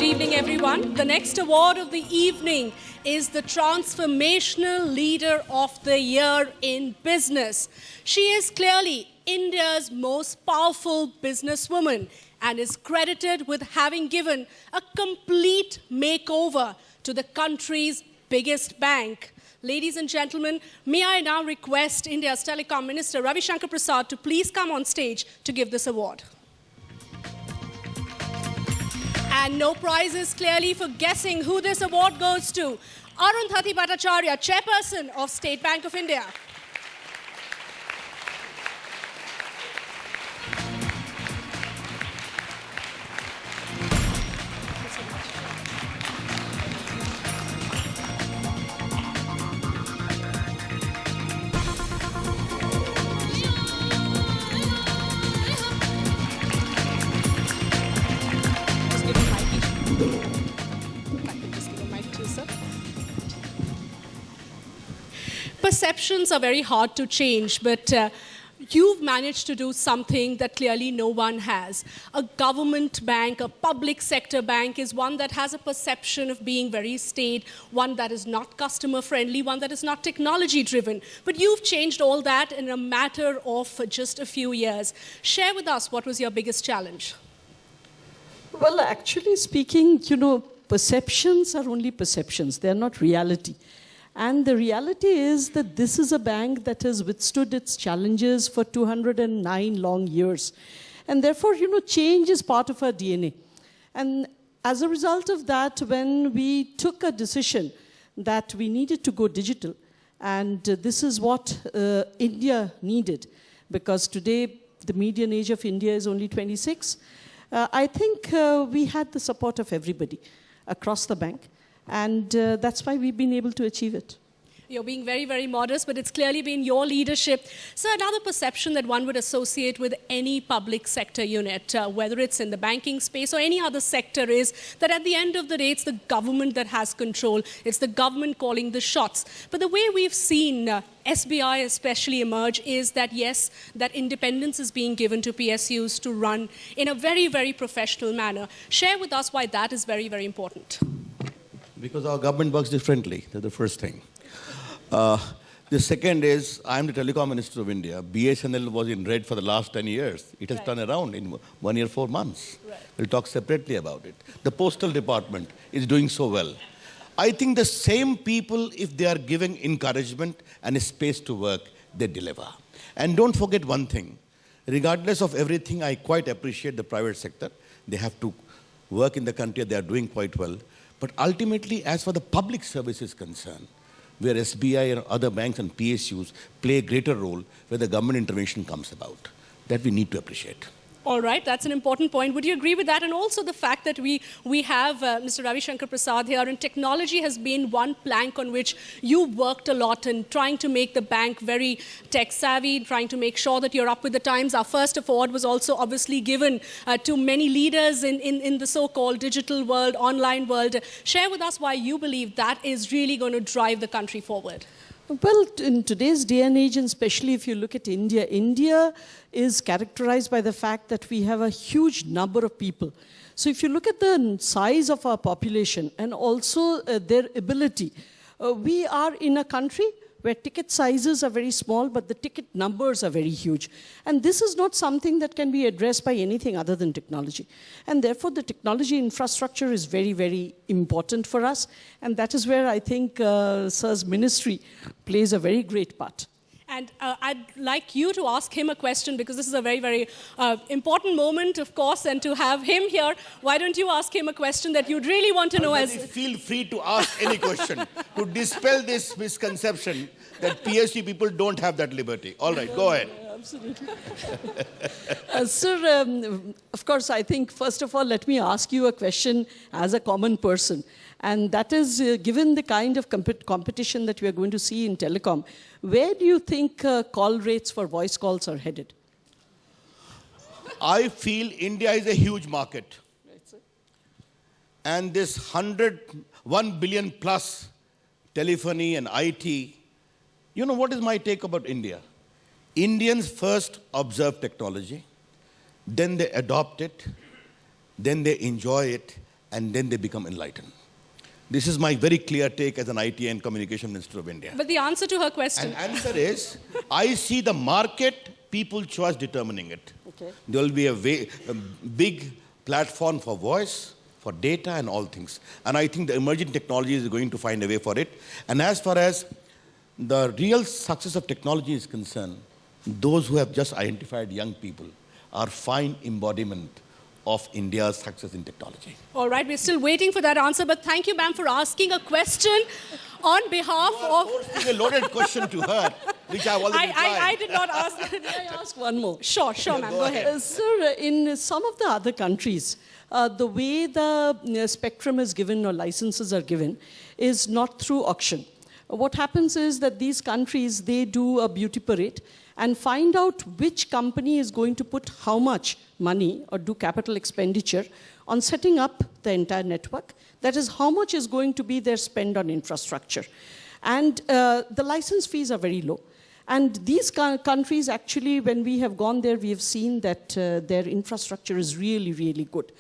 Good evening, everyone. The next award of the evening is the Transformational Leader of the Year in Business. She is clearly India's most powerful businesswoman and is credited with having given a complete makeover to the country's biggest bank. Ladies and gentlemen, may I now request India's Telecom Minister Ravi Shankar Prasad to please come on stage to give this award. And no prizes clearly for guessing who this award goes to. Arundhati Bhattacharya, chairperson of State Bank of India. Perceptions are very hard to change, but you've managed to do something that clearly no one has. A government bank, a public sector bank is one that has a perception of being very staid, one that is not customer friendly, one that is not technology driven. But you've changed all that in a matter of just a few years. Share with us what was your biggest challenge. Well, actually speaking, perceptions are only perceptions. They're not reality. And the reality is that this is a bank that has withstood its challenges for 209 long years. And therefore, change is part of our DNA. And as a result of that, when we took a decision that we needed to go digital, and this is what India needed, because today the median age of India is only 26, I think we had the support of everybody across the bank. And that's why we've been able to achieve it. You're being very, very modest, but it's clearly been your leadership. So another perception that one would associate with any public sector unit, whether it's in the banking space or any other sector, is that at the end of the day, it's the government that has control. It's the government calling the shots. But the way we've seen SBI especially emerge is that, yes, that independence is being given to PSUs to run in a very, very professional manner. Share with us why that is very, very important. Because our government works differently. That's the first thing. The second is, I'm the Telecom Minister of India. BSNL was in red for the last 10 years. It has turned around in 1 year, 4 months. Right. We'll talk separately about it. The Postal Department is doing so well. I think the same people, if they are giving encouragement and a space to work, they deliver. And don't forget one thing. Regardless of everything, I quite appreciate the private sector. They have to work in the country. They are doing quite well. But ultimately, as for the public service is concerned, where SBI and other banks and PSUs play a greater role where the government intervention comes about, that we need to appreciate. All right, that's an important point. Would you agree with that? And also the fact that we have Mr. Ravi Shankar Prasad here, and technology has been one plank on which you worked a lot in trying to make the bank very tech-savvy, trying to make sure that you're up with the times. Our first award was also obviously given to many leaders in the so-called digital world, online world. Share with us why you believe that is really going to drive the country forward. Well, in today's day and age, and especially if you look at India, India is characterized by the fact that we have a huge number of people. So if you look at the size of our population and also their ability, we are in a country where ticket sizes are very small, but the ticket numbers are very huge. And this is not something that can be addressed by anything other than technology. And therefore, the technology infrastructure is very, very important for us. And that is where I think Sir's ministry plays a very great part. And I'd like you to ask him a question, because this is a very, very important moment, of course, and to have him here, why don't you ask him a question that you'd really want to know? Feel free to ask any question to dispel this misconception that PSU people don't have that liberty. All right, go ahead. Absolutely. Sir, of course, I think, first of all, let me ask you a question as a common person. And that is, given the kind of competition that we are going to see in telecom, where do you think call rates for voice calls are headed? I feel India is a huge market. Right, sir. And this 1 billion plus telephony and IT, what is my take about India? Indians first observe technology, then they adopt it, then they enjoy it, and then they become enlightened. This is my very clear take as an IT and Communication Minister of India. But the answer to her question. And answer is, I see the market, people choice determining it. Okay. There will be a big platform for voice, for data and all things. And I think the emerging technology is going to find a way for it. And as far as the real success of technology is concerned, those who have just identified young people are fine embodiment of India's success in technology. All right, we're still waiting for that answer, but thank you, ma'am, for asking a question on behalf of... a loaded question to her, which I've already tried. I did not ask. May I ask one more? Sure, ma'am, go ahead. Sir, in some of the other countries, the way the spectrum is given or licenses are given is not through auction. What happens is that these countries, they do a beauty parade and find out which company is going to put how much money or do capital expenditure on setting up the entire network. That is, how much is going to be their spend on infrastructure. And the license fees are very low. And these countries actually, when we have gone there, we have seen that their infrastructure is really, really good.